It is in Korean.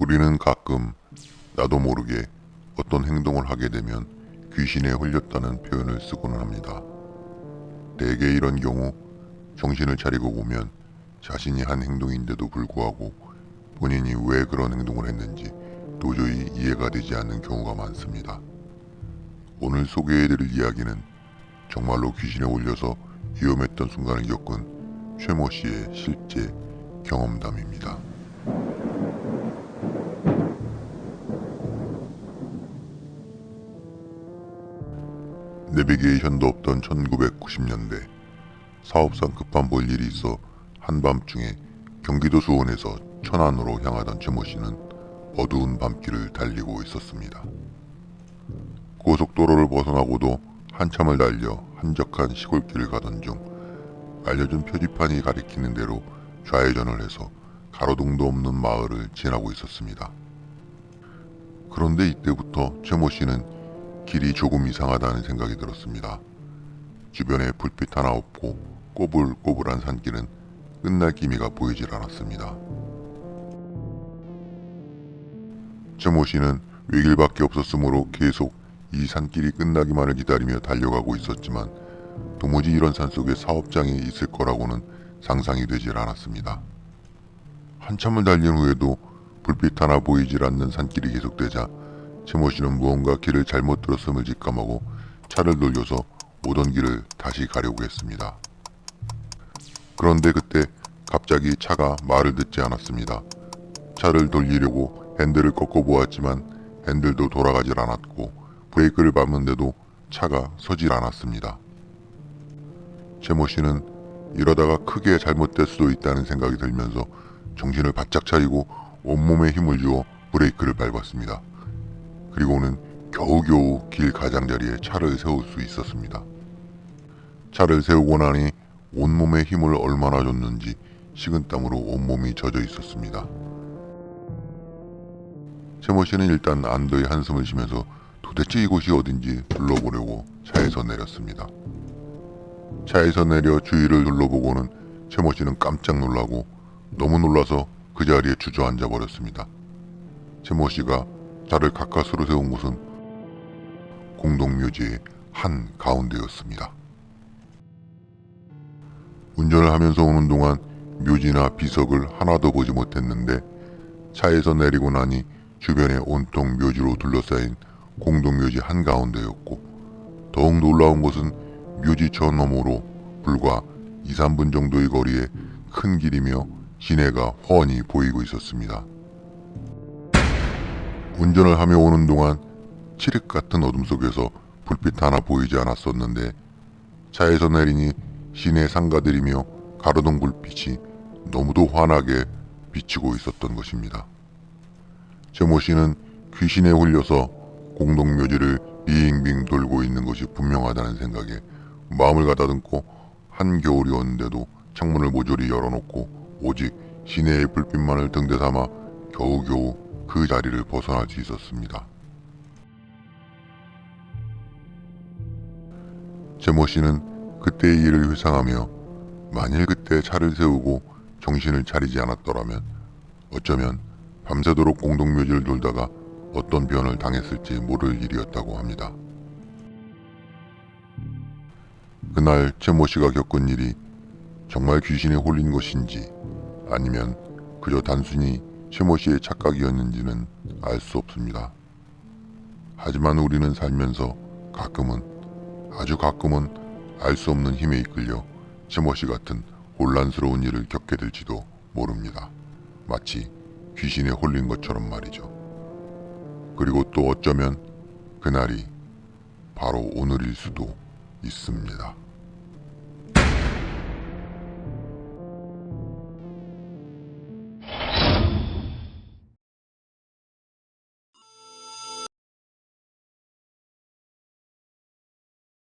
우리는 가끔 나도 모르게 어떤 행동을 하게 되면 귀신에 홀렸다는 표현을 쓰고는 합니다. 대개 이런 경우 정신을 차리고 보면 자신이 한 행동인데도 불구하고 본인이 왜 그런 행동을 했는지 도저히 이해가 되지 않는 경우가 많습니다. 오늘 소개해드릴 이야기는 정말로 귀신에 홀려서 위험했던 순간을 겪은 최모 씨의 실제 경험담입니다. 내비게이션도 없던 1990년대 사업상 급한 볼 일이 있어 한밤중에 경기도 수원에서 천안으로 향하던 최모 씨는 어두운 밤길을 달리고 있었습니다. 고속도로를 벗어나고도 한참을 달려 한적한 시골길을 가던 중 알려준 표지판이 가리키는 대로 좌회전을 해서 가로등도 없는 마을을 지나고 있었습니다. 그런데 이때부터 최모 씨는 길이 조금 이상하다는 생각이 들었습니다. 주변에 불빛 하나 없고 꼬불꼬불한 산길은 끝날 기미가 보이질 않았습니다. 최모 씨는 외길밖에 없었으므로 계속 이 산길이 끝나기만을 기다리며 달려가고 있었지만 도무지 이런 산속에 사업장이 있을 거라고는 상상이 되질 않았습니다. 한참을 달린 후에도 불빛 하나 보이질 않는 산길이 계속되자 최모 씨는 무언가 길을 잘못 들었음을 직감하고 차를 돌려서 오던 길을 다시 가려고 했습니다. 그런데 그때 갑자기 차가 말을 듣지 않았습니다. 차를 돌리려고 핸들을 꺾어 보았지만 핸들도 돌아가질 않았고 브레이크를 밟는데도 차가 서질 않았습니다. 최모 씨는 이러다가 크게 잘못될 수도 있다는 생각이 들면서 정신을 바짝 차리고 온몸에 힘을 주어 브레이크를 밟았습니다. 그리고는 겨우겨우 길 가장자리에 차를 세울 수 있었습니다. 차를 세우고 나니 온몸에 힘을 얼마나 줬는지 식은땀으로 온몸이 젖어 있었습니다. 최모 씨는 일단 안도의 한숨을 쉬면서 도대체 이곳이 어딘지 둘러보려고 차에서 내렸습니다. 차에서 내려 주위를 둘러보고는 최모 씨는 깜짝 놀라고 너무 놀라서 그 자리에 주저앉아 버렸습니다. 최모 씨가 차를 가까스로 세운 곳은 공동묘지의 한 가운데였습니다. 운전을 하면서 오는 동안 묘지나 비석을 하나도 보지 못했는데 차에서 내리고 나니 주변에 온통 묘지로 둘러싸인 공동묘지 한가운데였고 더욱 놀라운 것은 묘지 저 너머로 불과 2~3분 정도의 거리에 큰 길이며 시내가 훤히 보이고 있었습니다. 운전을 하며 오는 동안 칠흑 같은 어둠 속에서 불빛 하나 보이지 않았었는데 차에서 내리니 시내 상가들이며 가로등 불빛이 너무도 환하게 비치고 있었던 것입니다. 최모 씨는 귀신에 홀려서 공동묘지를 빙빙 돌고 있는 것이 분명하다는 생각에 마음을 가다듬고 한겨울이었는데도 창문을 모조리 열어놓고 오직 시내의 불빛만을 등대 삼아 겨우겨우 그 자리를 벗어날 수 있었습니다. 최모 씨는 그때의 일을 회상하며 만일 그때 차를 세우고 정신을 차리지 않았더라면 어쩌면 밤새도록 공동묘지를 돌다가 어떤 변을 당했을지 모를 일이었다고 합니다. 그날 최모 씨가 겪은 일이 정말 귀신에 홀린 것인지 아니면 그저 단순히 최모 씨의 착각이었는지는 알 수 없습니다. 하지만 우리는 살면서 가끔은 아주 가끔은 알 수 없는 힘에 이끌려 최모 씨 같은 혼란스러운 일을 겪게 될지도 모릅니다. 마치 귀신에 홀린 것처럼 말이죠. 그리고 또 어쩌면 그날이 바로 오늘일 수도 있습니다.